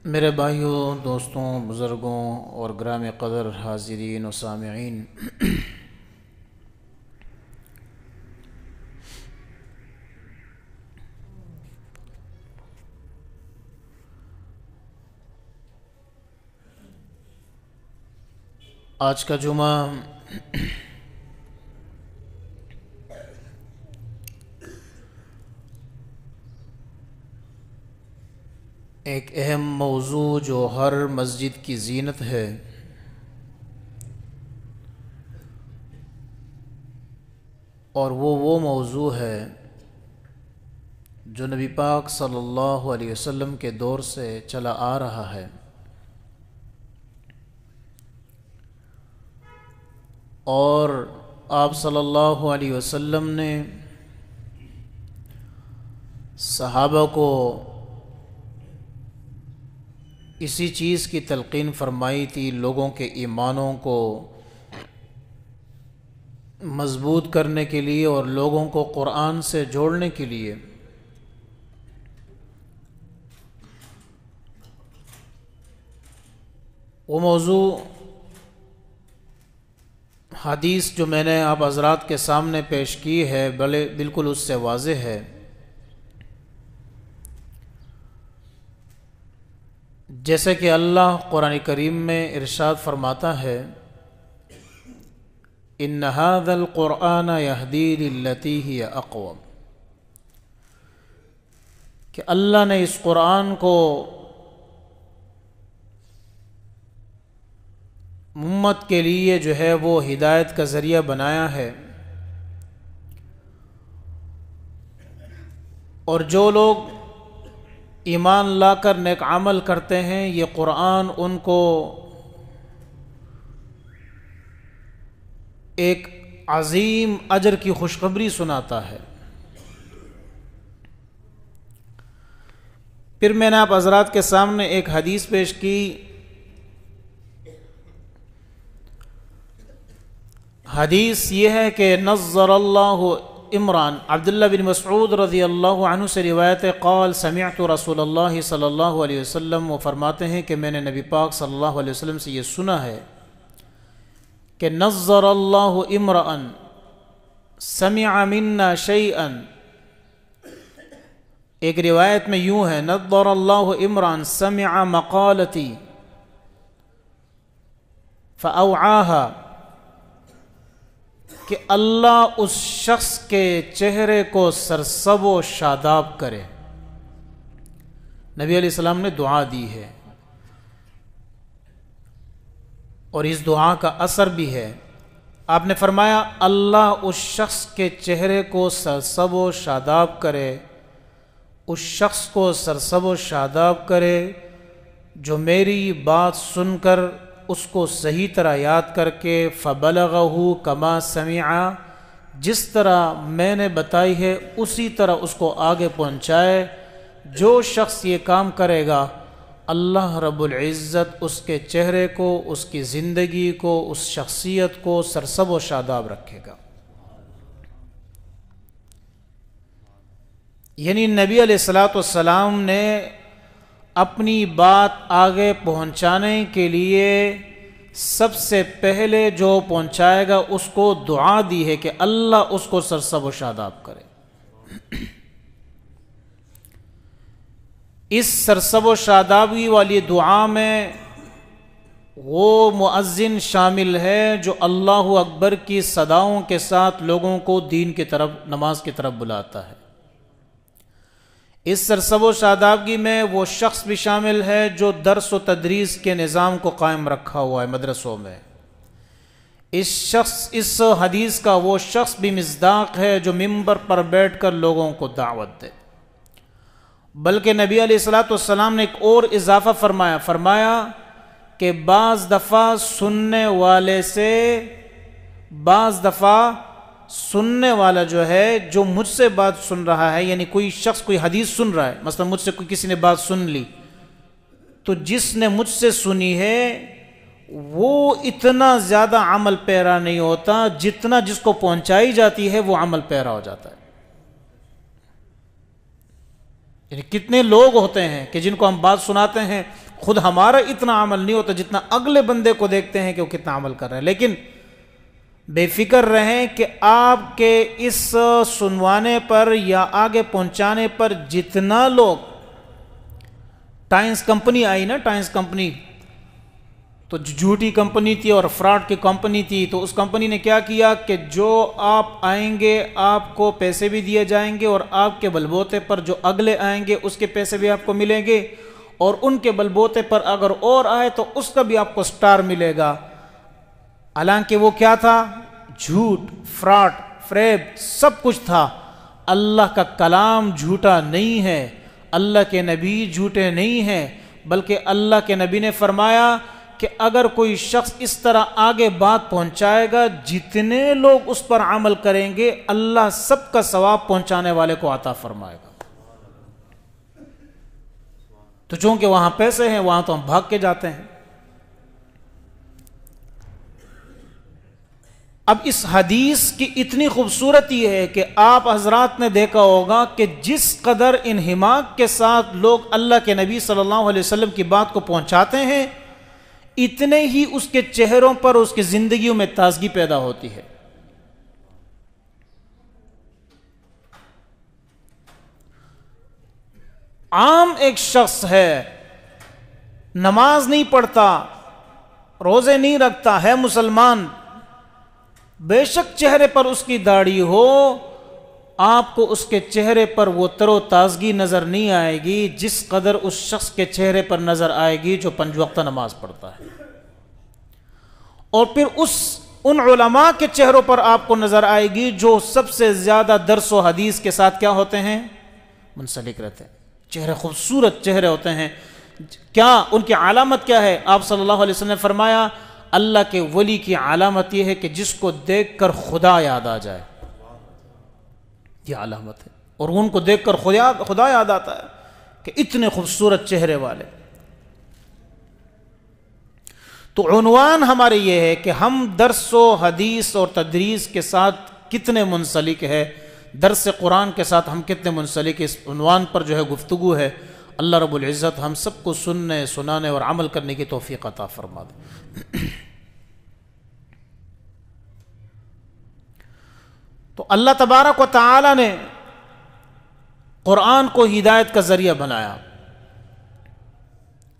میرے بھائیوں، دوستوں، بزرگوں اور گرام قدر حاضرین و سامعین، آج کا جمعہ ایک اہم موضوع جو ہر مسجد کی زینت ہے، اور وہ موضوع ہے جو نبی پاک صلی اللہ علیہ وسلم کے دور سے چلا آ رہا ہے، اور آپ صلی اللہ علیہ وسلم نے صحابہ کو اسی چیز کی تلقین فرمائی تھی، لوگوں کے ایمانوں کو مضبوط کرنے کے لیے اور لوگوں کو قرآن سے جوڑنے کے لیے۔ وہ موضوع حدیث جو میں نے آپ حضرات کے سامنے پیش کی ہے بالکل اس سے واضح ہے۔ جیسے کہ اللہ قرآن کریم میں ارشاد فرماتا ہے، ان ھذا القرآن یہدی للتی ہی اقوم، کہ اللہ نے اس قرآن کو امت کے لیے جو ہے وہ ہدایت کا ذریعہ بنایا ہے، اور جو لوگ ایمان لا کر نیک عمل کرتے ہیں، یہ قرآن ان کو ایک عظیم اجر کی خوشخبری سناتا ہے۔ پھر میں نے آپ حضرات کے سامنے ایک حدیث پیش کی، حدیث یہ ہے کہ نظر اللہ عمران، عبداللہ بن مسعود رضی اللہ عنہ سے روایت ہے، قال سمعت رسول اللہ صلی اللہ علیہ وسلم، وہ فرماتے ہیں کہ میں نے نبی پاک صلی اللہ علیہ وسلم سے یہ سنا ہے کہ نظر اللہ عمران سمع منا شیئا، ایک روایت میں یوں ہے، نظر اللہ عمران سمع مقالتی فاوعاها، کہ اللہ اس شخص کے چہرے کو سرسب و شاداب کرے۔ نبی علیہ السلام نے دعا دی ہے، اور اس دعا کا اثر بھی ہے۔ آپ نے فرمایا اللہ اس شخص کے چہرے کو سرسب و شاداب کرے، اس شخص کو سرسب و شاداب کرے جو میری بات سن کر اس کو صحیح طرح یاد کر کے فبلغہ کما سمع، جس طرح میں نے بتائی ہے اسی طرح اس کو آگے پہنچائے۔ جو شخص یہ کام کرے گا، اللہ رب العزت اس کے چہرے کو، اس کی زندگی کو، اس شخصیت کو سرسب و شاداب رکھے گا۔ یعنی نبی علیہ السلام نے اپنی بات آگے پہنچانے کے لیے سب سے پہلے جو پہنچائے گا اس کو دعا دی ہے کہ اللہ اس کو سرسب و شاداب کرے۔ اس سرسب و شادابی والی دعا میں وہ مؤذن شامل ہے جو اللہ اکبر کی صداؤں کے ساتھ لوگوں کو دین کی طرف، نماز کی طرف بلاتا ہے۔ اس سرسب و شادابگی میں وہ شخص بھی شامل ہے جو درس و تدریس کے نظام کو قائم رکھا ہوا ہے مدرسوں میں۔ اس حدیث کا وہ شخص بھی مصداق ہے جو منبر پر بیٹھ کر لوگوں کو دعوت دے۔ بلکہ نبی علیہ السلام نے ایک اور اضافہ فرمایا کہ بعض دفعہ سننے والا جو ہے، جو مجھ سے بات سن رہا ہے، یعنی کوئی شخص کوئی حدیث سن رہا ہے، مثلا مجھ سے کسی نے بات سن لی، تو جس نے مجھ سے سنی ہے وہ اتنا زیادہ عمل پیرا نہیں ہوتا جتنا جس کو پہنچائی جاتی ہے وہ عمل پیرا ہو جاتا ہے۔ یعنی کتنے لوگ ہوتے ہیں کہ جن کو ہم بات سناتے ہیں خود ہمارا اتنا عمل نہیں ہوتا جتنا اگلے بندے کو دیکھتے ہیں کہ وہ کتنا عمل کر رہے ہیں. لیکن بے فکر رہیں کہ آپ کے اس سنوانے پر یا آگے پہنچانے پر جتنا لوگ، ٹائمز کمپنی آئی نا، ٹائمز کمپنی تو جھوٹی کمپنی تھی اور فراڈ کی کمپنی تھی. تو اس کمپنی نے کیا کیا کہ جو آپ آئیں گے آپ کو پیسے بھی دیے جائیں گے، اور آپ کے بلبوتے پر جو اگلے آئیں گے اس کے پیسے بھی آپ کو ملیں گے، اور ان کے بلبوتے پر اگر اور آئے تو اس کا بھی آپ کو سٹار ملے گا. حالانکہ وہ کیا تھا؟ جھوٹ، فراڈ، فریب، سب کچھ تھا. اللہ کا کلام جھوٹا نہیں ہے، اللہ کے نبی جھوٹے نہیں ہیں، بلکہ اللہ کے نبی نے فرمایا کہ اگر کوئی شخص اس طرح آگے بات پہنچائے گا، جتنے لوگ اس پر عمل کریں گے اللہ سب کا ثواب پہنچانے والے کو عطا فرمائے گا. تو چونکہ وہاں پیسے ہیں وہاں تو ہم بھاگ کے جاتے ہیں. اب اس حدیث کی اتنی خوبصورتی ہے کہ آپ حضرات نے دیکھا ہوگا کہ جس قدر انہماک کے ساتھ لوگ اللہ کے نبی صلی اللہ علیہ وسلم کی بات کو پہنچاتے ہیں، اتنے ہی اس کے چہروں پر، اس کی زندگیوں میں تازگی پیدا ہوتی ہے. عام ایک شخص ہے، نماز نہیں پڑھتا، روزے نہیں رکھتا، ہے مسلمان، بے شک چہرے پر اس کی داڑھی ہو، آپ کو اس کے چہرے پر وہ تر و تازگی نظر نہیں آئے گی جس قدر اس شخص کے چہرے پر نظر آئے گی جو 5 وقتہ نماز پڑھتا ہے. اور پھر ان علماء کے چہروں پر آپ کو نظر آئے گی جو سب سے زیادہ درس و حدیث کے ساتھ کیا ہوتے ہیں؟ منسلک رہتے ہیں. چہرے خوبصورت چہرے ہوتے ہیں. کیا ان کی علامت کیا ہے؟ آپ صلی اللہ علیہ وسلم نے فرمایا اللہ کے ولی کی علامت یہ ہے کہ جس کو دیکھ کر خدا یاد آ جائے. یہ علامت ہے. اور ان کو دیکھ کر خدا یاد آتا ہے کہ اتنے خوبصورت چہرے والے. تو عنوان ہمارے یہ ہے کہ ہم درس و حدیث اور تدریس کے ساتھ کتنے منسلک ہے، درس قرآن کے ساتھ ہم کتنے منسلک، اس عنوان پر جو ہے گفتگو ہے. اللہ رب العزت ہم سب کو سننے، سنانے اور عمل کرنے کی توفیق عطا فرما دے. تو اللہ تبارک و تعالی نے قرآن کو ہدایت کا ذریعہ بنایا.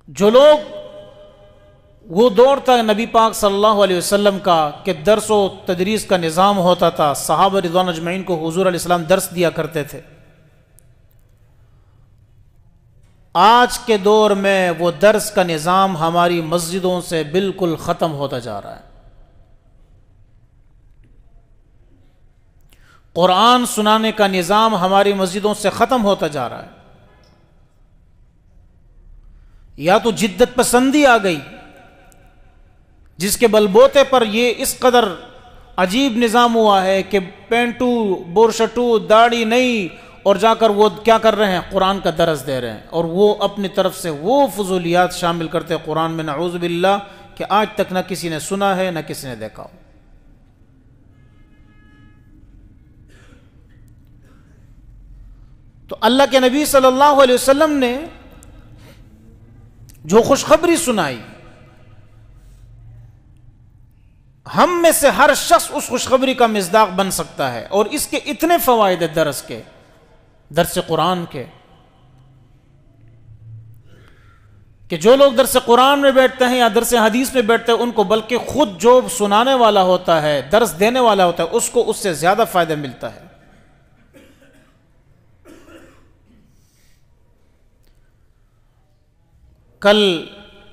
جو لوگ، وہ دور تھا نبی پاک صلی اللہ علیہ وسلم کا کہ درس و تدریس کا نظام ہوتا تھا، صحابہ رضوان اجمعین کو حضور علیہ السلام درس دیا کرتے تھے. آج کے دور میں وہ درس کا نظام ہماری مسجدوں سے بالکل ختم ہوتا جا رہا ہے. قرآن سنانے کا نظام ہماری مسجدوں سے ختم ہوتا جا رہا ہے. یا تو جدت پسندی آ گئی جس کے بلبوتے پر یہ اس قدر عجیب نظام ہوا ہے کہ پینٹو، بورشٹو، داڑھی نہیں، اور جا کر وہ کیا کر رہے ہیں؟ قرآن کا درس دے رہے ہیں. اور وہ اپنی طرف سے وہ فضولیات شامل کرتے ہیں قرآن میں، نعوذ باللہ، کہ آج تک نہ کسی نے سنا ہے نہ کسی نے دیکھا ہو. تو اللہ کے نبی صلی اللہ علیہ وسلم نے جو خوشخبری سنائی، ہم میں سے ہر شخص اس خوشخبری کا مصداق بن سکتا ہے. اور اس کے اتنے فوائد ہیں درس کے، درس قرآن کے، کہ جو لوگ درس قرآن میں بیٹھتے ہیں یا درس حدیث میں بیٹھتے ہیں ان کو بلکہ خود جو سنانے والا ہوتا ہے، درس دینے والا ہوتا ہے، اس کو اس سے زیادہ فائدہ ملتا ہے. کل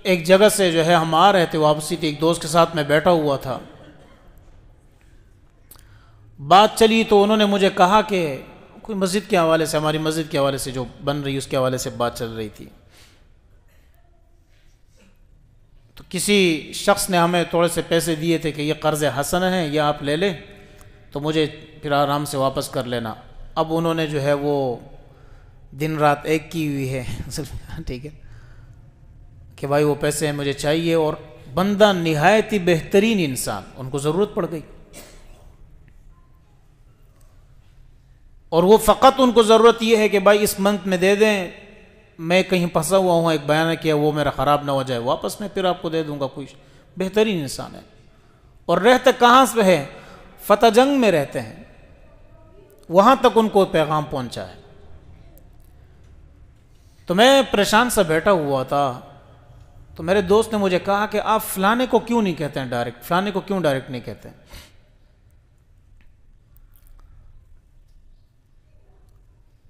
ایک جگہ سے جو ہے ہم آ رہے تھے، واپسی تھی، ایک دوست کے ساتھ میں بیٹھا ہوا تھا، بات چلی تو انہوں نے مجھے کہا کہ کوئی مسجد کے حوالے سے، ہماری مسجد کے حوالے سے جو بن رہی اس کے حوالے سے بات چل رہی تھی. تو کسی شخص نے ہمیں تھوڑے سے پیسے دیے تھے کہ یہ قرض حسن ہے، یہ آپ لے لیں تو مجھے پھر آرام سے واپس کر لینا. اب انہوں نے جو ہے وہ دن رات ایک کی ہوئی ہے ٹھیک ہے کہ بھائی وہ پیسے ہیں مجھے چاہیے. اور بندہ نہایت ہی بہترین انسان، ان کو ضرورت پڑ گئی اور وہ فقط ان کو ضرورت یہ ہے کہ بھائی اس منتھ میں دے دیں میں کہیں پھنسا ہوا ہوں، ایک بیان کیا وہ میرا خراب نہ ہو جائے، واپس میں پھر آپ کو دے دوں گا، کوئی بہترین انسان ہے۔ اور رہتے کہاں سے ہے؟ فتح جنگ میں رہتے ہیں، وہاں تک ان کو پیغام پہنچا ہے۔ تو میں پریشان سا بیٹھا ہوا تھا، تو میرے دوست نے مجھے کہا کہ آپ فلانے کو کیوں نہیں کہتے ہیں ڈائریکٹ، فلانے کو کیوں ڈائریکٹ نہیں کہتے ہیں؟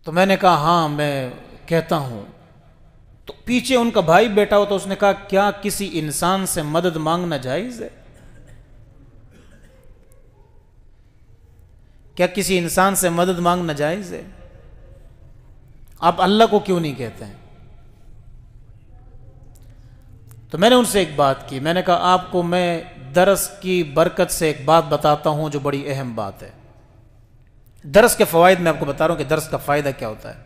تو میں نے کہا ہاں میں کہتا ہوں۔ تو پیچھے ان کا بھائی بیٹھا ہو تو اس نے کہا کیا کسی انسان سے مدد مانگنا جائز ہے؟ کیا کسی انسان سے مدد مانگنا جائز ہے؟ آپ اللہ کو کیوں نہیں کہتے ہیں؟ تو میں نے ان سے ایک بات کی، میں نے کہا آپ کو میں درس کی برکت سے ایک بات بتاتا ہوں جو بڑی اہم بات ہے۔ درس کے فوائد میں آپ کو بتا رہا ہوں کہ درس کا فائدہ کیا ہوتا ہے۔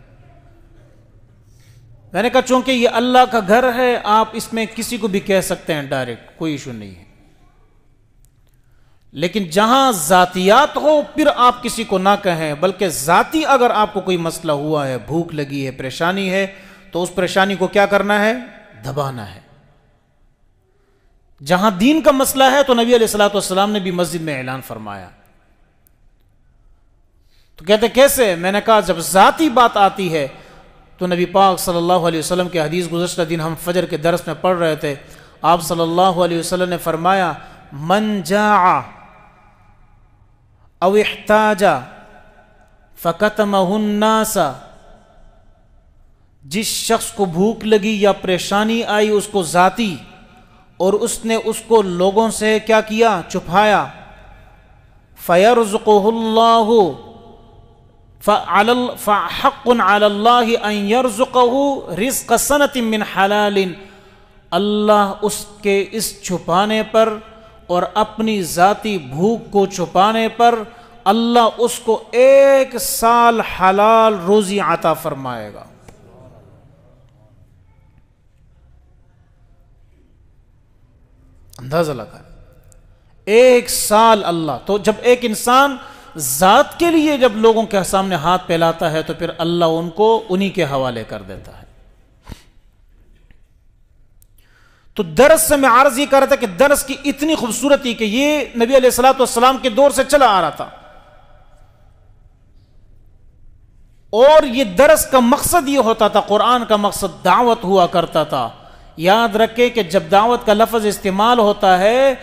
میں نے کہا چونکہ یہ اللہ کا گھر ہے، آپ اس میں کسی کو بھی کہہ سکتے ہیں ڈائریکٹ، کوئی ایشو نہیں ہے، لیکن جہاں ذاتیات ہو پھر آپ کسی کو نہ کہیں، بلکہ ذاتی اگر آپ کو کوئی مسئلہ ہوا ہے، بھوک لگی ہے، پریشانی ہے، تو اس پریشانی کو کیا کرنا ہے؟ دبانا ہے۔ جہاں دین کا مسئلہ ہے تو نبی علیہ الصلوۃ والسلام نے بھی مسجد میں اعلان فرمایا۔ تو کہتے کیسے؟ میں نے کہا جب ذاتی بات آتی ہے تو نبی پاک صلی اللہ علیہ وسلم کی حدیث گزشتہ دن ہم فجر کے درس میں پڑھ رہے تھے، آپ صلی اللہ علیہ وسلم نے فرمایا من جاع او احتاج فکتمہ الناس، جس شخص کو بھوک لگی یا پریشانی آئی اس کو ذاتی، اور اس نے اس کو لوگوں سے کیا کیا؟ چھپایا، فَيَرْزُقُهُ اللَّهُ فَحَقٌ عَلَى اللَّهِ أَن يَرْزُقَهُ رِزْقَ سَنَةٍ مِّنْ حَلَالٍ، اللہ اس کے اس چھپانے پر اور اپنی ذاتی بھوک کو چھپانے پر اللہ اس کو 1 سال حلال روزی عطا فرمائے گا۔ اندازہ لگا 1 سال اللہ۔ تو جب ایک انسان ذات کے لیے جب لوگوں کے سامنے ہاتھ پھیلاتا ہے تو پھر اللہ ان کو انہی کے حوالے کر دیتا ہے۔ تو درس سے میں عرض یہ کر رہا تھا کہ درس کی اتنی خوبصورتی کہ یہ نبی علیہ الصلوۃ والسلام کے دور سے چلا آ رہا تھا، اور یہ درس کا مقصد یہ ہوتا تھا، قرآن کا مقصد دعوت ہوا کرتا تھا۔ یاد رکھے کہ جب دعوت کا لفظ استعمال ہوتا ہے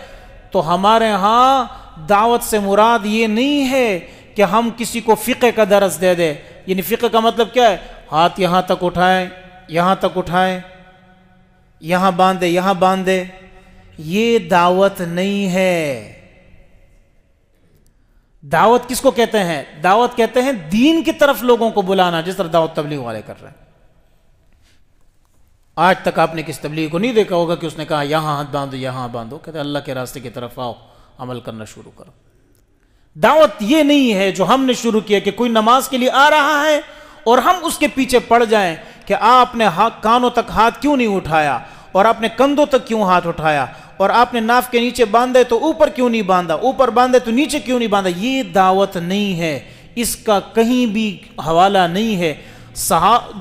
تو ہمارے ہاں دعوت سے مراد یہ نہیں ہے کہ ہم کسی کو فقہ کا درس دے دیں، یعنی فقہ کا مطلب کیا ہے؟ ہاتھ یہاں تک اٹھائیں، یہاں تک اٹھائیں، یہاں باندھے، یہاں باندھے، یہ دعوت نہیں ہے۔ دعوت کس کو کہتے ہیں؟ دعوت کہتے ہیں دین کی طرف لوگوں کو بلانا، جس طرح دعوت تبلیغ والے کر رہے ہیں۔ آج تک آپ نے کس تبلیغ کو نہیں دیکھا ہوگا کہ اس نے کہا یہاں ہاتھ باندھو، یہاں باندھو، کہتے ہیں اللہ کے راستے کی طرف آؤ، عمل کرنا شروع کرو۔ دعوت یہ نہیں ہے جو ہم نے شروع کیا کہ کوئی نماز کے لیے آ رہا ہے اور ہم اس کے پیچھے پڑ جائیں کہ آپ نے کانوں تک ہاتھ کیوں نہیں اٹھایا، اور آپ نے کندھوں تک کیوں ہاتھ اٹھایا، اور آپ نے ناف کے نیچے باندھے تو اوپر کیوں نہیں باندھا، اوپر باندھے تو نیچے کیوں نہیں باندھا۔ یہ دعوت نہیں ہے، اس کا کہیں بھی حوالہ نہیں ہے۔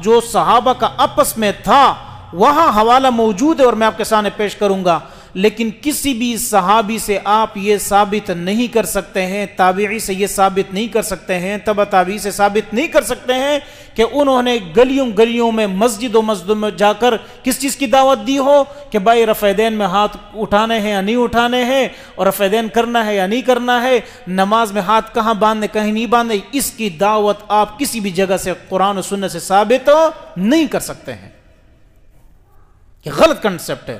جو صحابہ کا آپس میں تھا وہاں حوالہ موجود ہے اور میں آپ کے سامنے پیش کروں گا، لیکن کسی بھی صحابی سے آپ یہ ثابت نہیں کر سکتے ہیں، تابعی سے یہ ثابت نہیں کر سکتے ہیں، تبع تابعی سے ثابت نہیں کر سکتے ہیں کہ انہوں نے گلیوں گلیوں میں مسجد و مسجد میں جا کر کس چیز کی دعوت دی ہو کہ بھائی رفع دین میں ہاتھ اٹھانے ہیں یا نہیں اٹھانے ہیں، اور رفع دین کرنا ہے یا نہیں کرنا ہے، نماز میں ہاتھ کہاں باندھنے کہیں نہیں باندھنے، اس کی دعوت آپ کسی بھی جگہ سے قرآن و سنت سے ثابت نہیں کر سکتے ہیں۔ یہ غلط کنسپٹ ہے،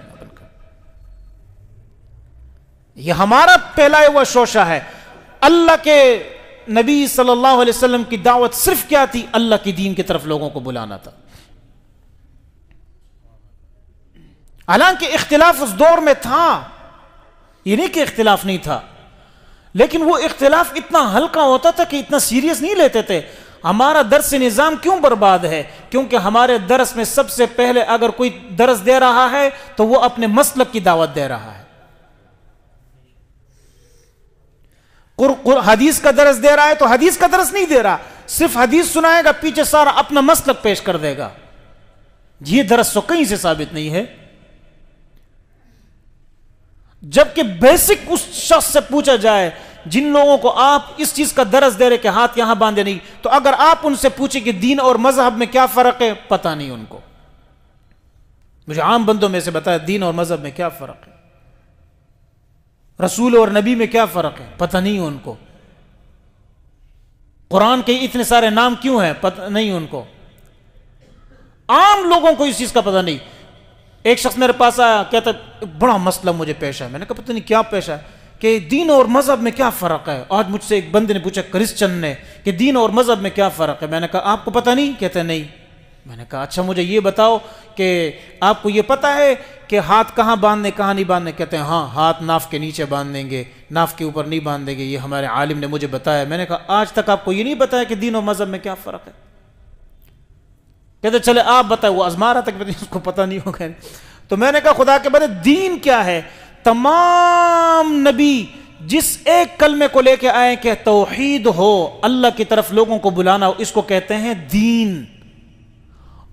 یہ ہمارا پھیلایا ہوا شوشہ ہے۔ اللہ کے نبی صلی اللہ علیہ وسلم کی دعوت صرف کیا تھی؟ اللہ کی دین کی طرف لوگوں کو بلانا تھا۔ حالانکہ اختلاف اس دور میں تھا، یہ نہیں کہ اختلاف نہیں تھا، لیکن وہ اختلاف اتنا ہلکا ہوتا تھا کہ اتنا سیریس نہیں لیتے تھے۔ ہمارا درس نظام کیوں برباد ہے؟ کیونکہ ہمارے درس میں سب سے پہلے اگر کوئی درس دے رہا ہے تو وہ اپنے مسلک کی دعوت دے رہا ہے۔ حدیث کا درس دے رہا ہے تو حدیث کا درس نہیں دے رہا، صرف حدیث سنائے گا، پیچھے سارا اپنا مسلک پیش کر دے گا۔ یہ درس تو کہیں سے ثابت نہیں ہے. جبکہ بیسک اس شخص سے پوچھا جائے جن لوگوں کو آپ اس چیز کا درس دے رہے کہ ہاتھ یہاں باندھے نہیں, تو اگر آپ ان سے پوچھیں کہ دین اور مذہب میں کیا فرق ہے, پتہ نہیں ان کو. مجھے عام بندوں میں سے بتایا دین اور مذہب میں کیا فرق ہے, رسول اور نبی میں کیا فرق ہے, پتہ نہیں ان کو. قرآن کے اتنے سارے نام کیوں ہیں, پتہ نہیں ان کو. عام لوگوں کو اس چیز کا پتہ نہیں. ایک شخص میرے پاس آیا, کہتا بڑا مسئلہ مجھے پیش ہے. میں نے کہا پتہ نہیں کیا پیش ہے, کہ دین اور مذہب میں کیا فرق ہے. آج مجھ سے ایک بندے نے پوچھا, کرسچن نے, کہ دین اور مذہب میں کیا فرق ہے. میں نے کہا آپ کو پتہ نہیں؟ کہتے نہیں. میں نے کہا اچھا مجھے یہ بتاؤ کہ آپ کو یہ پتہ ہے کہ ہاتھ کہاں باندھنے کہاں نہیں باندھنے. کہتے ہیں ہاں, ہاتھ ناف کے نیچے باندھ دیں گے, ناف کے اوپر نہیں باندھ دیں گے, یہ ہمارے عالم نے مجھے بتایا. میں نے کہا آج تک آپ کو یہ نہیں بتایا کہ دین اور مذہب میں کیا فرق ہے. کہتے چلے آپ بتائیں. وہ آزما رہا تھا کہ اس کو پتہ نہیں ہوگا. تو میں نے کہا خدا کے بندے دین کیا ہے. تمام نبی جس ایک کلمے کو لے کے آئے کہ توحید ہو, اللہ کی طرف لوگوں کو بلانا ہو, اس کو کہتے ہیں دین.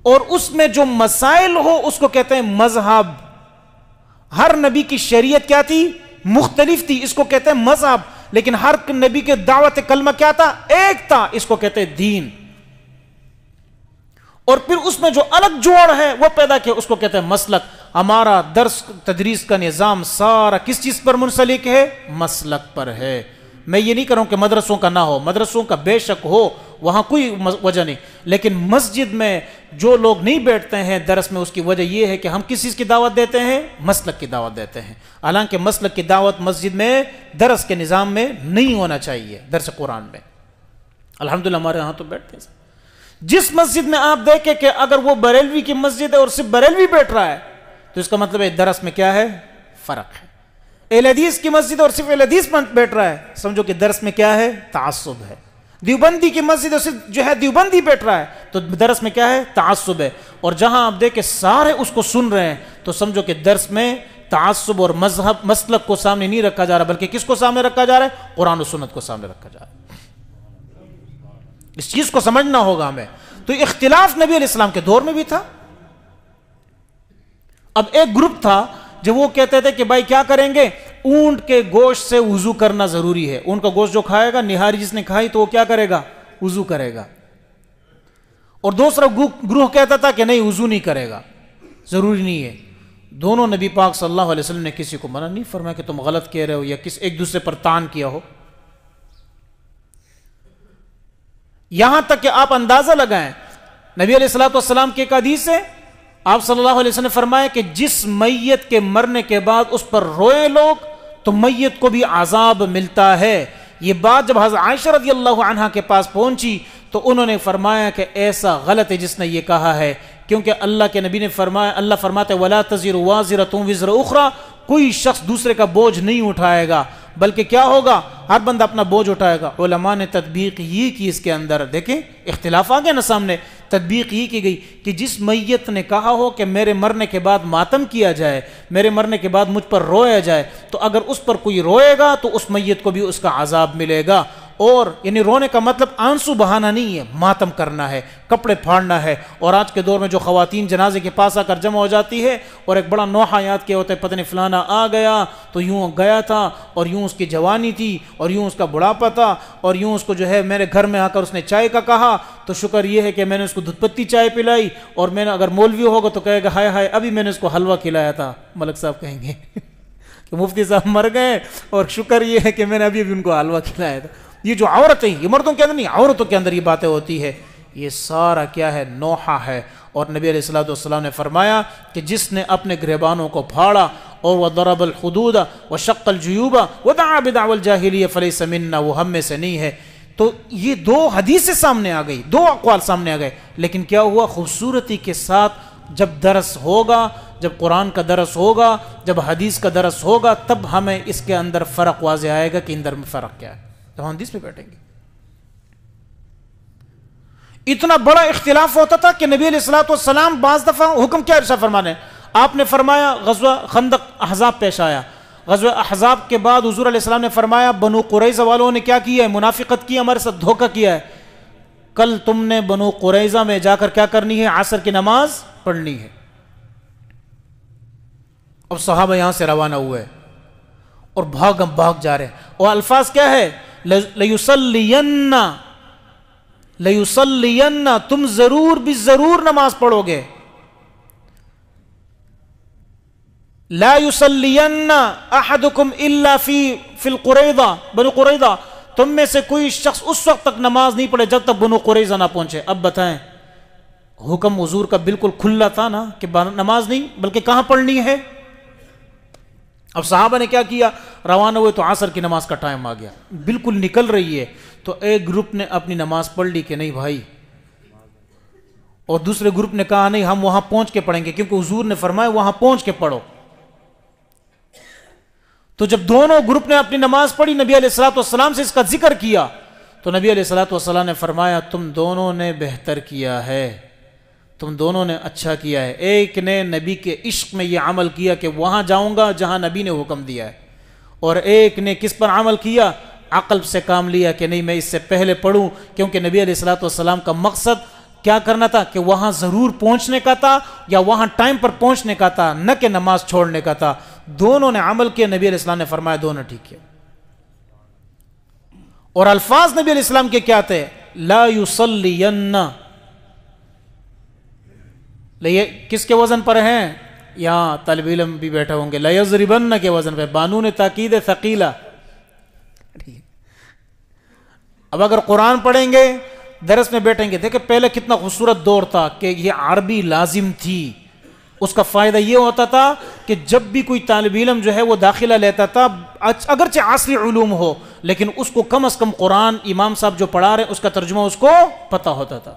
اور اس میں جو مسائل ہو اس کو کہتے ہیں مذہب. ہر نبی کی شریعت کیا تھی؟ مختلف تھی, اس کو کہتے ہیں مذہب. لیکن ہر نبی کے دعوت کلمہ کیا تھا؟ ایک تھا, اس کو کہتے ہیں دین. اور پھر اس میں جو الگ جوڑ ہے وہ پیدا کیا, اس کو کہتے ہیں مسلک. ہمارا درس تدریس کا نظام سارا کس چیز پر منسلک ہے؟ مسلک پر ہے. میں یہ نہیں کروں کہ مدرسوں کا نہ ہو, مدرسوں کا بے شک ہو, وہاں کوئی وجہ نہیں. لیکن مسجد میں جو لوگ نہیں بیٹھتے ہیں درس میں, اس کی وجہ یہ ہے کہ ہم کس چیز کی دعوت دیتے ہیں؟ مسلک کی دعوت دیتے ہیں. حالانکہ مسلک کی دعوت مسجد میں درس کے نظام میں نہیں ہونا چاہیے. درس قرآن میں الحمدللہ ہمارے یہاں تو بیٹھتے ہیں. جس مسجد میں آپ دیکھیں کہ اگر وہ بریلوی کی مسجد ہے اور صرف بریلوی بیٹھ رہا ہے, تو اس کا مطلب ہے درس میں کیا ہے؟ فرق ہے. اہل حدیث کی مسجد اور صرف اہل حدیث بیٹھ رہا ہے, سمجھو کہ درس میں کیا ہے؟ تعصب ہے. دیوبندی کی مسجد اور صرف جو ہے دیوبندی بیٹھ رہا ہے, تو درس میں کیا ہے؟ تعصب ہے. اور جہاں آپ دیکھیں سارے اس کو سن رہے ہیں, تو سمجھو کہ درس میں تعصب اور مذہب مسلک کو سامنے نہیں رکھا جا رہا, بلکہ کس کو سامنے رکھا جا رہا ہے؟ قرآن و سنت کو سامنے رکھا جا رہا ہے. اس چیز کو سمجھنا ہوگا ہمیں. تو اختلاف نبی علیہ السلام کے دور میں بھی تھا. اب ایک گروپ تھا جو وہ کہتے تھے کہ بھائی کیا کریں گے, اونٹ کے گوشت سے وضو کرنا ضروری ہے. اونٹ کا گوشت جو کھائے گا, نہاری جس نے کھائی, تو وہ کیا کرے گا؟ وضو کرے گا. اور دوسرا گروہ کہتا تھا کہ نہیں, وضو نہیں کرے گا, ضروری نہیں ہے. دونوں نبی پاک صلی اللہ علیہ وسلم نے کسی کو منع نہیں فرمایا کہ تم غلط کہہ رہے ہو یا ایک دوسرے پر تان کیا ہو. یہاں تک کہ آپ اندازہ لگائیں, نبی علیہ الصلوۃ والسلام کی ایک حدیث ہے, آپ صلی اللہ علیہ وسلم نے فرمایا کہ جس میت کے مرنے کے بعد اس پر روئے لوگ, تو میت کو بھی عذاب ملتا ہے. یہ بات جب حضرت عائشہ رضی اللہ عنہا کے پاس پہنچی, تو انہوں نے فرمایا کہ ایسا غلط ہے جس نے یہ کہا ہے, کیونکہ اللہ کے نبی نے فرمایا, اللہ فرماتے وَلَا تَزِرُ وَازِرَةٌ وِزْرَ أُخْرَى, کوئی شخص دوسرے کا بوجھ نہیں اٹھائے گا, بلکہ کیا ہوگا؟ ہر بندہ اپنا بوجھ اٹھائے گا. علماء نے تطبیق یہ کی اس کے اندر, دیکھیں اختلاف آ گیا نا سامنے. تطبیق یہ کی گئی کہ جس میت نے کہا ہو کہ میرے مرنے کے بعد ماتم کیا جائے, میرے مرنے کے بعد مجھ پر رویا جائے, تو اگر اس پر کوئی روئے گا تو اس میت کو بھی اس کا عذاب ملے گا. اور یعنی رونے کا مطلب آنسو بہانا نہیں ہے, ماتم کرنا ہے, کپڑے پھاڑنا ہے. اور آج کے دور میں جو خواتین جنازے کے پاس آ کر جمع ہو جاتی ہے اور ایک بڑا نوحہ یاد کیا ہوتا ہے, پتہ نہیں فلانا آ گیا تو یوں گیا تھا, اور یوں اس کی جوانی تھی, اور یوں اس کا بڑھاپا تھا, اور یوں اس کو جو ہے میرے گھر میں آ کر اس نے چائے کا کہا, تو شکر یہ ہے کہ میں نے اس کو دودھ پتی چائے پلائی, اور میں نے اگر مولوی ہوگا تو کہے گا ہائے ہائے ابھی میں نے اس کو حلوہ کھلایا تھا. ملک صاحب کہیں گے کہ مفتی صاحب مر گئے اور شکر یہ ہے کہ میں نے ابھی ان کو حلوہ کھلایا تھا. یہ جو عورتیں, یہ مردوں کے اندر نہیں, عورتوں کے اندر یہ باتیں ہوتی ہے, یہ سارا کیا ہے؟ نوحہ ہے. اور نبی علیہ الصلوۃ والسلام نے فرمایا کہ جس نے اپنے گریبانوں کو پھاڑا اور وضرب الحدود وشق الجیوب ودعا بدعوى الجاہلیہ فلیس منا, وہ ہم میں سے نہیں ہے. تو یہ دو حدیثیں سامنے آ گئی, دو اقوال سامنے آ گئے. لیکن کیا ہوا؟ خوبصورتی کے ساتھ جب درس ہوگا, جب قرآن کا درس ہوگا, جب حدیث کا درس ہوگا, تب ہمیں اس کے اندر فرق واضح آئے گا کہ اندر میں فرق کیا ہے. تو ہم حدیث پہ بیٹھیں گے. اتنا بڑا اختلاف ہوتا تھا کہ نبی علیہ الصلوۃ والسلام بعض دفعہ حکم کیا ارشاد فرمانے, آپ نے فرمایا غزوہ خندق احزاب پیش آیا, غزوہ احزاب کے بعد حضور علیہ السلام نے فرمایا بنو قریظہ والوں نے کیا کیا ہے؟ منافقت کی, ہمارے ساتھ دھوکہ کیا ہے. کل تم نے بنو قریظہ میں جا کر کیا کرنی ہے؟ عصر کی نماز پڑھنی ہے. اب صحابہ یہاں سے روانہ ہوئے اور بھاگ جا رہے ہیں. اور الفاظ کیا ہے؟ لیصلین، تم ضرور بھی ضرور نماز پڑھو گے. لا یصلین احدکم الا فی القریظہ، بنو قریظہ، تم میں سے کوئی شخص اس وقت تک نماز نہیں پڑھے جب تک بنو قریظہ نہ پہنچے. اب بتائیں، حکم حضور کا بالکل کھلا تھا نا کہ نماز نہیں بلکہ کہاں پڑھنی ہے. اب صحابہ نے کیا کیا؟ روانہ ہوئے تو عصر کی نماز کا ٹائم آ گیا، بالکل نکل رہی ہے. تو ایک گروپ نے اپنی نماز پڑھ لی کہ نہیں بھائی، اور دوسرے گروپ نے کہا نہیں ہم وہاں پہنچ کے پڑھیں گے کیونکہ حضور نے فرمایا وہاں پہنچ کے پڑھو. تو جب دونوں گروپ نے اپنی نماز پڑھی، نبی علیہ الصلوۃ والسلام سے اس کا ذکر کیا تو نبی علیہ الصلوۃ والسلام نے فرمایا تم دونوں نے بہتر کیا ہے، تم دونوں نے اچھا کیا ہے. ایک نے نبی کے عشق میں یہ عمل کیا کہ وہاں جاؤں گا جہاں نبی نے حکم دیا ہے، اور ایک نے کس پر عمل کیا؟ عقل سے کام لیا کہ نہیں میں اس سے پہلے پڑھوں، کیونکہ نبی علیہ الصلوۃ والسلام کا مقصد کیا کرنا تھا کہ وہاں ضرور پہنچنے کا تھا یا وہاں ٹائم پر پہنچنے کا تھا، نہ کہ نماز چھوڑنے کا تھا. دونوں نے عمل کیا، نبی علیہ السلام نے فرمایا دونوں ٹھیک کیا. اور الفاظ نبی علیہ السلام کے کیا تھے؟ لا یصلین. کس کے وزن پر ہیں؟ یہاں طالب علم بھی بیٹھے ہوں گے. لا یضربن کے وزن پہ، بانون تاکید ثقیلہ. اب اگر قرآن پڑھیں گے، درس میں بیٹھیں گے، دیکھیں پہلے کتنا خوبصورت دور تھا کہ یہ عربی لازم تھی. اس کا فائدہ یہ ہوتا تھا کہ جب بھی کوئی طالب علم جو ہے وہ داخلہ لیتا تھا، اگرچہ عصری علوم ہو لیکن اس کو کم از کم قرآن امام صاحب جو پڑھا رہے اس کا ترجمہ اس کو پتہ ہوتا تھا.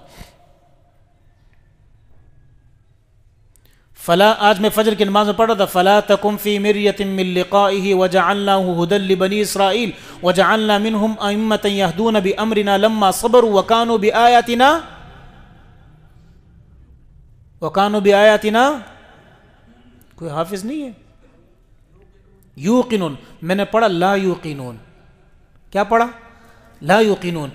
فلا، آج میں فجر کی نماز میں پڑھ رہا تھا، فلا تکن فی مریۃ من لقائہ وجعلناہ ہدی لبنی اسرائیل وجعلنا منہم ائمۃ یہدون بامرنا لما صبروا وکانوا بآیاتنا. کوئی حافظ نہیں ہے؟ یوقنون، میں نے پڑھا لا یوقنون. کیا پڑھا؟ لا یوقنون.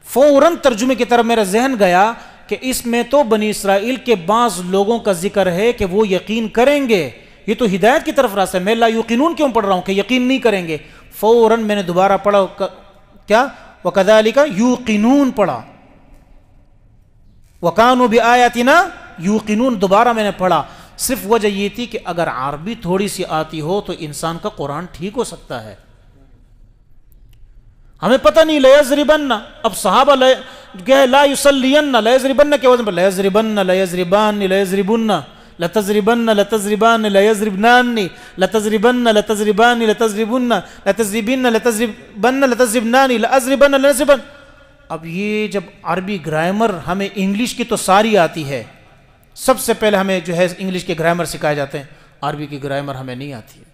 فوراً ترجمے کی طرف میرا ذہن گیا کہ اس میں تو بنی اسرائیل کے بعض لوگوں کا ذکر ہے کہ وہ یقین کریں گے، یہ تو ہدایت کی طرف راستہ ہے. میں لا یوقنون کیوں پڑھ رہا ہوں کہ یقین نہیں کریں گے؟ فوراً میں نے دوبارہ پڑھا، کیا؟ وَكَذَلِكَ یوقنون پڑھا، وَكَانُوا بِآیَاتِنَا یوقنون دوبارہ میں نے پڑھا. صرف وجہ یہ تھی کہ اگر عربی تھوڑی سی آتی ہو تو انسان کا قرآن ٹھیک ہو سکتا ہے. ہمیں پتہ نہیں. لیضربن، اب صحابہ لا یصلین، لیضربن کے وزن پر لیضربن، لیضربان، لیضربن، لتضربن، لتضربان، لیضربنان، لتضربن، لتضربان، لتضربن، لتضربن، لتضربن، لتضربنان، لاضربن، لنضربن. اب یہ جب عربی گرامر ہمیں انگلش کی تو ساری آتی ہے، سب سے پہلے ہمیں جو ہے انگلش کے گرامر سکھائے جاتے ہیں، عربی کی گرامر ہمیں نہیں آتی ہے.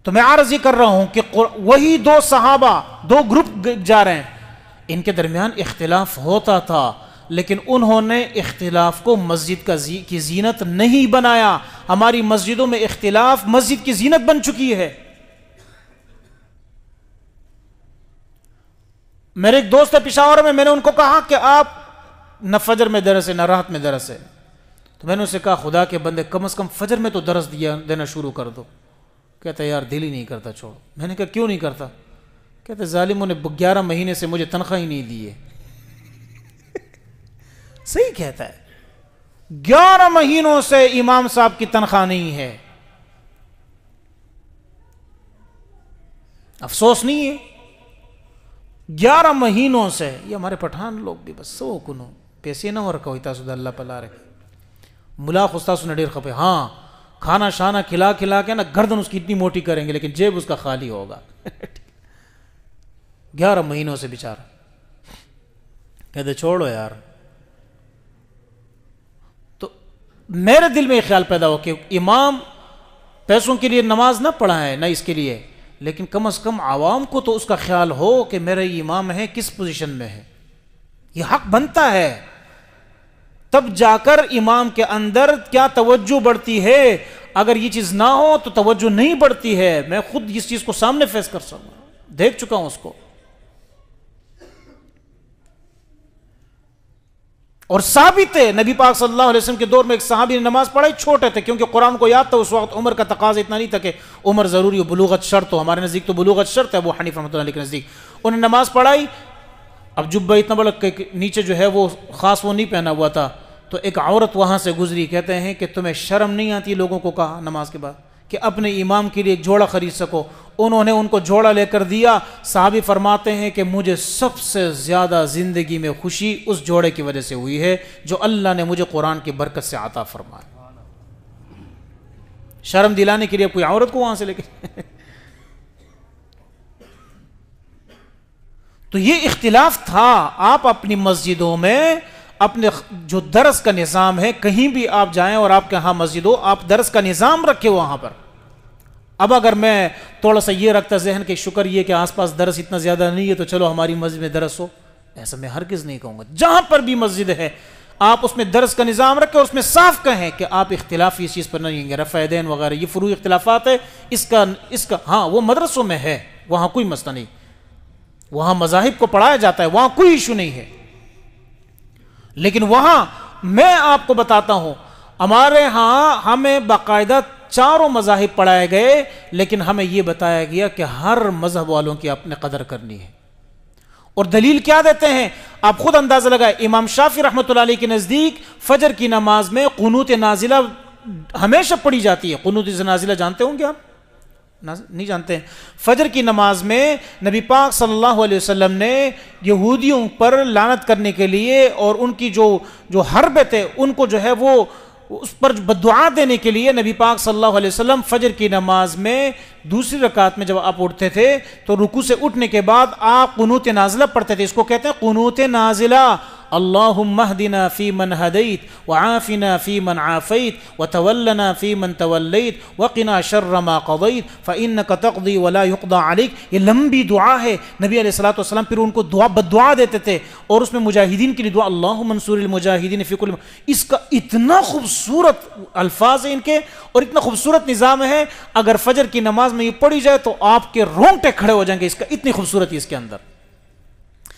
تو میں عرض یہ کر رہا ہوں کہ وہی دو صحابہ، دو گروپ جا رہے ہیں، ان کے درمیان اختلاف ہوتا تھا لیکن انہوں نے اختلاف کو مسجد کی زینت نہیں بنایا. ہماری مسجدوں میں اختلاف مسجد کی زینت بن چکی ہے. میرے ایک دوست ہے پشاور میں نے ان کو کہا کہ آپ نہ فجر میں درس ہے نہ رات میں درس ہے. تو میں نے اسے کہا خدا کے بندے کم از کم فجر میں تو درس دینا شروع کر دو. کہتا ہے یار دل ہی نہیں کرتا، چھوڑو. میں نے کہا کیوں نہیں کرتا؟ کہتا ہے ظالموں نے 11 مہینے سے مجھے تنخواہ ہی نہیں دی ہے. صحیح کہتا ہے، 11 مہینوں سے امام صاحب کی تنخواہ نہیں ہے. افسوس نہیں ہے؟ 11 مہینوں سے. یہ ہمارے پٹھان لوگ بھی بس سو کنو پیسے نہ ورکا ہوتا سود اللہ پلا رکھے. ملا خستا سن ڈیر خپے، ہاں کھانا شانا کھلا کے نا گردن اس کی اتنی موٹی کریں گے لیکن جیب اس کا خالی ہوگا. 11 مہینوں سے بیچارہ. کہتے چھوڑو یار. تو میرے دل میں یہ خیال پیدا ہو کہ امام پیسوں کے لیے نماز نہ پڑھائے، نہ اس کے لیے، لیکن کم از کم عوام کو تو اس کا خیال ہو کہ میرا امام ہے کس پوزیشن میں ہے. یہ حق بنتا ہے. تب جا کر امام کے اندر کیا توجہ بڑھتی ہے. اگر یہ چیز نہ ہو تو توجہ نہیں بڑھتی ہے. میں خود اس چیز کو سامنے فیس کر سکوں، دیکھ چکا ہوں اس کو. اور ثابت ہے نبی پاک صلی اللہ علیہ وسلم کے دور میں ایک صحابی نے نماز پڑھائی، چھوٹے تھے کیونکہ قرآن کو یاد تھا اس وقت، عمر کا تقاضا اتنا نہیں تھا کہ عمر ضروری ہو، بلوغت شرط ہو، ہمارے نزدیک تو بلوغت شرط ہے، ابو حنیفہ رحمۃ اللہ علیہ کے نزدیک۔ انہوں نے نماز پڑھائی، اب جبہ اتنا بڑا کہ نیچے جو ہے وہ خاص وہ نہیں پہنا ہوا تھا، تو ایک عورت وہاں سے گزری، کہتے ہیں کہ تمہیں شرم نہیں آتی لوگوں کو کہا نماز کے بعد کہ اپنے امام کے لیے ایک جوڑا خرید سکو؟ انہوں نے ان کو جوڑا لے کر دیا۔ صحابی فرماتے ہیں کہ مجھے سب سے زیادہ زندگی میں خوشی اس جوڑے کی وجہ سے ہوئی ہے جو اللہ نے مجھے قرآن کی برکت سے عطا فرمایا۔ شرم دلانے کے لیے کوئی عورت کو وہاں سے لے کے تو یہ اختلاف تھا۔ آپ اپنی مسجدوں میں اپنے جو درس کا نظام ہے، کہیں بھی آپ جائیں اور آپ کے ہاں مسجد ہو، آپ درس کا نظام رکھے وہاں پر۔ اب اگر میں تھوڑا سا یہ رکھتا ذہن کہ شکر یہ کہ آس پاس درس اتنا زیادہ نہیں ہے تو چلو ہماری مسجد میں درس ہو، ایسا میں ہرگز نہیں کہوں گا۔ جہاں پر بھی مسجد ہے آپ اس میں درس کا نظام رکھیں اور اس میں صاف کہیں کہ آپ اختلاف اس چیز پر نہیں گے، رفع دین وغیرہ یہ فروعی اختلافات ہے، اس کا ہاں وہ مدرسوں میں ہے، وہاں کوئی مسئلہ نہیں، وہاں مذاہب کو پڑھایا جاتا ہے، وہاں کوئی ایشو نہیں ہے۔ لیکن وہاں میں آپ کو بتاتا ہوں، ہمارے ہاں ہمیں باقاعدہ چاروں مذاہب پڑھائے گئے، لیکن ہمیں یہ بتایا گیا کہ ہر مذہب والوں کی اپنے قدر کرنی ہے۔ اور دلیل کیا دیتے ہیں آپ خود اندازہ لگائیں۔ امام شافعی رحمۃ اللہ علیہ کے نزدیک فجر کی نماز میں قنوت نازلہ ہمیشہ پڑھی جاتی ہے۔ قنوت نازلہ جانتے ہوں گے آپ؟ نہیں جانتے ہیں؟ فجر کی نماز میں نبی پاک صلی اللہ علیہ وسلم نے یہودیوں پر لعنت کرنے کے لیے اور ان کی جو حرب تھے ان کو جو ہے وہ اس پر بددعا دینے کے لیے نبی پاک صلی اللہ علیہ وسلم فجر کی نماز میں دوسری رکعت میں جب آپ اٹھتے تھے تو رکوع سے اٹھنے کے بعد آپ قنوت نازلہ پڑھتے تھے۔ اس کو کہتے ہیں قنوت نازلہ۔ اللہم اہدنا فی من ہدیت وعافنا فی من عافیت وتولنا فی من تولیت وقنا شر ما قضیت فانک تقضی ولا یقضى علیک۔ یہ لمبی دعا ہے، نبی علیہ الصلوۃ والسلام پھر ان کو بددعا دیتے تھے اور اس میں مجاہدین کے لیے دعا، اللہم انصر المجاہدین فی کل۔ اس کا اتنا خوبصورت الفاظ ہیں ان کے اور اتنا خوبصورت نظام ہے، اگر فجر کی نماز میں یہ پڑھی جائے تو آپ کے رونگٹے کھڑے ہو جائیں گے، اس کا اتنی خوبصورتی اس کے اندر۔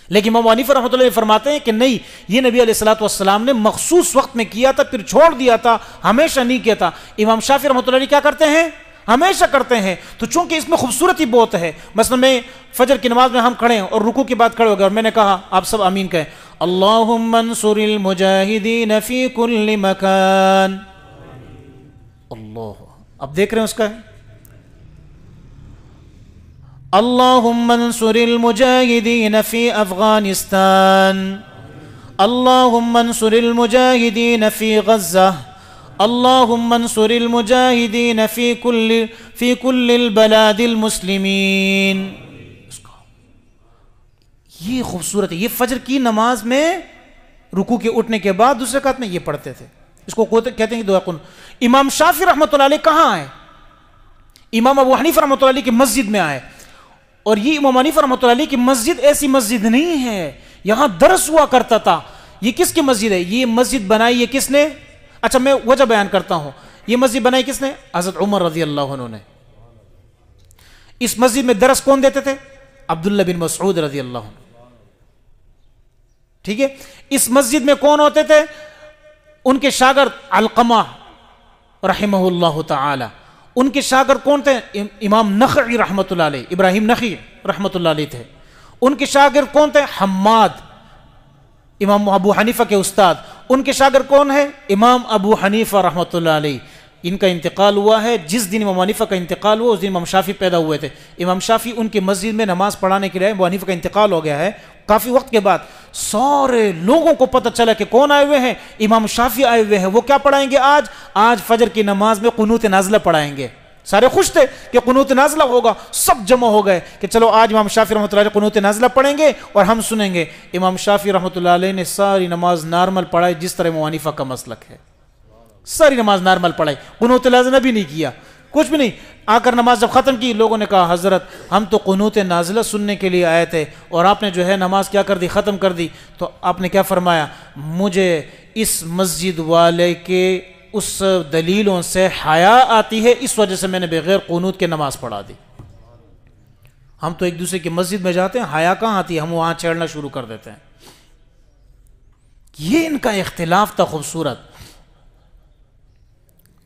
لیکن امام حنیفہ رحمۃ اللہ علیہ فرماتے ہیں کہ نہیں، یہ نبی علیہ الصلوۃ والسلام نے مخصوص وقت میں کیا تھا پھر چھوڑ دیا تھا، ہمیشہ نہیں کیا تھا۔ امام شافعی رحمۃ اللہ علیہ کیا کرتے ہیں؟ ہمیشہ کرتے ہیں۔ تو چونکہ اس میں خوبصورتی بہت ہے، مثلا میں فجر کی نماز میں ہم کھڑے ہیں اور رکوع کے بعد کھڑے ہو گئے اور میں نے کہا آپ سب آمین کہیں، اللہم انصر المجاہدین فی کل مکان۔ اللہ، اب دیکھ رہے ہیں اس کا ہے اللہم انصر المجاہدین فی افغانستان، اللہم انصر المجاہدین فی غزہ، اللہم انصر المجاہدین فی کل البلاد المسلمین۔ یہ خوبصورت ہے، یہ فجر کی نماز میں رکوع کے اٹھنے کے بعد دوسرے رکعت میں یہ پڑھتے تھے، اس کو کہتے ہیں دعا قنوت۔ امام شافعی رحمۃ اللہ علیہ کہاں آئے؟ امام ابو حنیفہ رحمۃ اللہ علیہ کی مسجد میں آئے، اور یہ امام حنیفہ رحمۃ اللہ علیہ کی مسجد ایسی مسجد نہیں ہے، یہاں درس ہوا کرتا تھا۔ یہ کس کی مسجد ہے؟ یہ مسجد بنائی ہے کس نے؟ اچھا میں وجہ بیان کرتا ہوں، یہ مسجد بنائی کس نے؟ حضرت عمر رضی اللہ عنہ نے۔ اس مسجد میں درس کون دیتے تھے؟ عبداللہ بن مسعود رضی اللہ عنہ، ٹھیک ہے۔ اس مسجد میں کون ہوتے تھے؟ ان کے شاگرد علقمہ رحمہ اللہ تعالی۔ ان کے شاگرد کون تھے؟ امام نخعی رحمۃ اللہ علیہ، ابراہیم نخعی رحمۃ اللہ علیہ تھے۔ ان کے شاگرد کون تھے؟ حماد، امام ابو حنیفہ کے استاد۔ ان کے شاگرد کون ہے؟ امام ابو حنیفہ رحمۃ اللہ علیہ۔ ان کا انتقال ہوا ہے، جس دن امام حنیفہ کا انتقال ہوا اس دن امام شافعی پیدا ہوئے تھے۔ امام شافعی ان کی مسجد میں نماز پڑھانے کے لیے، ابو حنیفہ کا انتقال ہو گیا ہے کافی وقت کے بعد، سارے لوگوں کو پتہ چلا کہ کون آئے ہوئے ہیں؟ امام شافعی آئے ہوئے ہیں۔ وہ کیا پڑھائیں گے آج فجر کی نماز میں قنوت نازلہ پڑھائیں گے۔ سارے خوش تھے کہ قنوت نازلہ ہوگا، سب جمع ہو گئے کہ چلو آج امام شافعی رحمۃ اللہ علیہ قنوت نازلہ پڑھیں گے اور ہم سنیں گے۔ امام شافعی رحمۃ اللہ علیہ نے ساری نماز نارمل پڑھائی، جس طرح امام حنیفہ کا مسلک ہے، ساری نماز نارمل پڑھائی، قنوت نازلہ بھی نہیں کیا، کچھ بھی نہیں۔ آ کر نماز جب ختم کی، لوگوں نے کہا حضرت ہم تو قنوت نازلہ سننے کے لیے آئے تھے اور آپ نے جو ہے نماز کیا کر دی؟ ختم کر دی۔ تو آپ نے کیا فرمایا؟ مجھے اس مسجد والے کے اس دلیلوں سے حیا آتی ہے، اس وجہ سے میں نے بغیر قنوت کے نماز پڑھا دی۔ ہم تو ایک دوسرے کی مسجد میں جاتے ہیں، حیا کہاں آتی ہے؟ ہم وہاں چھیڑنا شروع کر دیتے ہیں۔ یہ ان کا اختلاف تھا خوبصورت.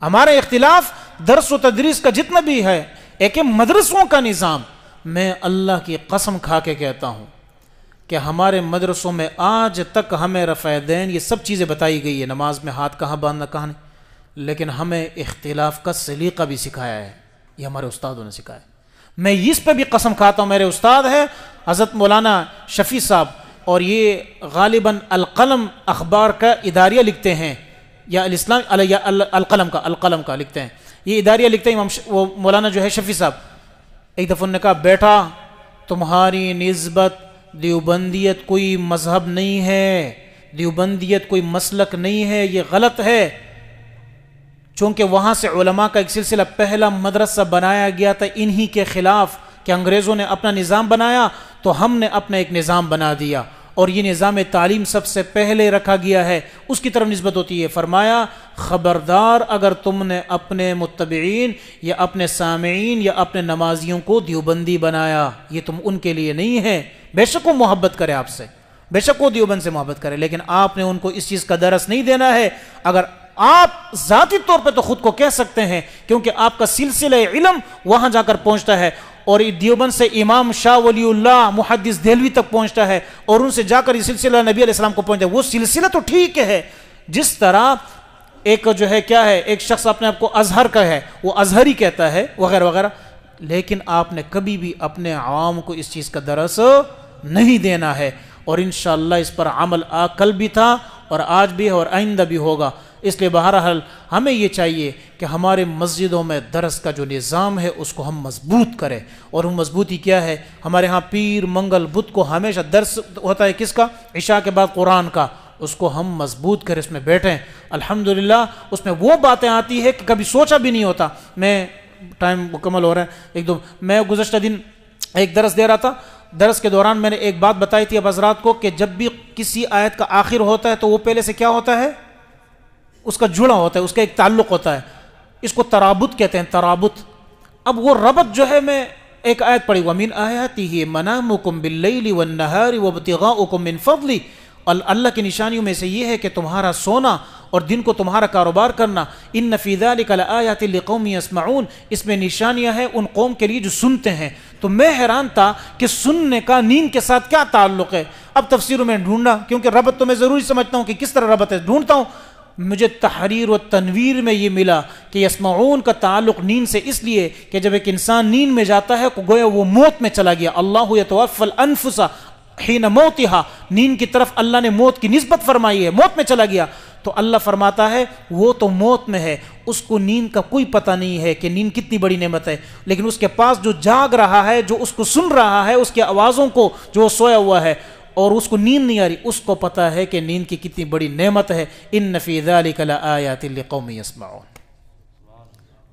ہمارا اختلاف درس و تدریس کا جتنا بھی ہے، ایک مدرسوں کا نظام. میں اللہ کی قسم کھا کے کہتا ہوں کہ ہمارے مدرسوں میں آج تک ہمیں رفع دین یہ سب چیزیں بتائی گئی ہے، نماز میں ہاتھ کہاں باندھنا کہاں نہیں، لیکن ہمیں اختلاف کا سلیقہ بھی سکھایا ہے. یہ ہمارے استادوں نے سکھایا. میں اس پہ بھی قسم کھاتا ہوں، میرے استاد ہے حضرت مولانا شفیع صاحب، اور یہ غالباً القلم اخبار کا اداریہ لکھتے ہیں، یا الاسلام یا القلم کا لکھتے ہیں، یہ اداریہ لکھتے ہیں وہ مولانا جو ہے شفیع صاحب. ایک دفعہ انہوں نے کہا بیٹا تمہاری نسبت دیوبندیت کوئی مذہب نہیں ہے، دیوبندیت کوئی مسلک نہیں ہے، یہ غلط ہے. چونکہ وہاں سے علماء کا ایک سلسلہ پہلا مدرسہ بنایا گیا تھا انہی کے خلاف، کہ انگریزوں نے اپنا نظام بنایا تو ہم نے اپنا ایک نظام بنا دیا، اور یہ نظام تعلیم سب سے پہلے رکھا گیا ہے، اس کی طرف نسبت ہوتی ہے. فرمایا خبردار اگر تم نے اپنے متبعین یا اپنے سامعین یا اپنے نمازیوں کو دیوبندی بنایا، یہ تم ان کے لیے نہیں ہے. بے شک وہ محبت کرے آپ سے، بے شک وہ دیوبند سے محبت کرے، لیکن آپ نے ان کو اس چیز کا درس نہیں دینا ہے. اگر آپ ذاتی طور پہ تو خود کو کہہ سکتے ہیں کیونکہ آپ کا سلسلہ علم وہاں جا کر پہنچتا ہے، اور دیوبند سے امام شاہ ولی اللہ محدث دہلوی تک پہنچتا ہے، اور ان سے جا کر یہ سلسلہ نبی علیہ السلام کو پہنچتا ہے. وہ سلسلہ تو ٹھیک ہے، جس طرح ایک جو ہے کیا ہے، ایک شخص اپنے آپ کو ازہر کا ہے، وہ ازہری کہتا ہے وغیرہ وغیرہ، لیکن آپ نے کبھی بھی اپنے عوام کو اس چیز کا درس نہیں دینا ہے. اور انشاءاللہ اس پر عمل کل بھی تھا اور آج بھی ہے اور آئندہ بھی ہوگا. اس لیے بہرحال ہمیں یہ چاہیے کہ ہمارے مسجدوں میں درس کا جو نظام ہے اس کو ہم مضبوط کریں. اور وہ مضبوطی کیا ہے؟ ہمارے ہاں پیر منگل بدھ کو ہمیشہ درس ہوتا ہے، کس کا؟ عشاء کے بعد قرآن کا. اس کو ہم مضبوط کریں، اس میں بیٹھیں. الحمدللہ اس میں وہ باتیں آتی ہے کہ کبھی سوچا بھی نہیں ہوتا. میں ٹائم مکمل ہو رہا ہے، میں گزشتہ دن ایک درس دے رہا تھا. درس کے دوران میں نے ایک بات بتائی تھی اب حضرات کو کہ جب بھی کسی آیت کا آخر ہوتا ہے تو وہ پہلے سے کیا ہوتا ہے؟ اس کا جڑا ہوتا ہے، اس کا ایک تعلق ہوتا ہے. اس کو ترابط کہتے ہیں، ترابط. اب وہ ربط جو ہے، میں ایک آیت پڑھی وَمِنْ آیَاتِهِ مَنَامُكُمْ بِاللَّيْلِ وَالنَّهَارِ وَابْتِغَاؤُكُمْ مِنْ فَضْلِهِ. اللہ کی نشانیوں میں سے یہ ہے کہ تمہارا سونا اور دن کو تمہارا کاروبار کرنا. إِنَّ فِي ذَلِكَ لَآيَاتٍ لِقَوْمٍ يَسْمَعُونَ. اس میں نشانیاں ہیں ان قوم کے لیے جو سنتے ہیں. تو میں حیران تھا کہ سننے کا نیند کے ساتھ کیا تعلق ہے. اب تفسیروں میں ڈھونڈا، کیونکہ ربط تو میں ضروری سمجھتا ہوں کہ کس طرح ربط ہے، ڈھونڈتا ہوں. مجھے تحریر و تنویر میں یہ ملا کہ یسمعون کا تعلق نیند سے اس لیے کہ جب ایک انسان نیند میں جاتا ہے تو گویا وہ موت میں چلا گیا. اللہ یتوفی الانفس حین موتها. نیند کی طرف اللہ نے موت کی نسبت فرمائی ہے، موت میں چلا گیا. تو اللہ فرماتا ہے وہ تو موت میں ہے، اس کو نیند کا کوئی پتہ نہیں ہے کہ نیند کتنی بڑی نعمت ہے، لیکن اس کے پاس جو جاگ رہا ہے، جو اس کو سن رہا ہے، اس کی آوازوں کو، جو سویا ہوا ہے اور اس کو نیند نہیں آ رہی، اس کو پتہ ہے کہ نیند کی کتنی بڑی نعمت ہے. ان فی ذلک لآیات لقوم یسمعون.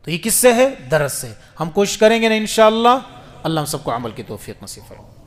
تو یہ کس سے ہے؟ درس سے. ہم کوشش کریں گے نا انشاءاللہ. اللہ ہم سب کو عمل کی توفیق نصیب فرمائے.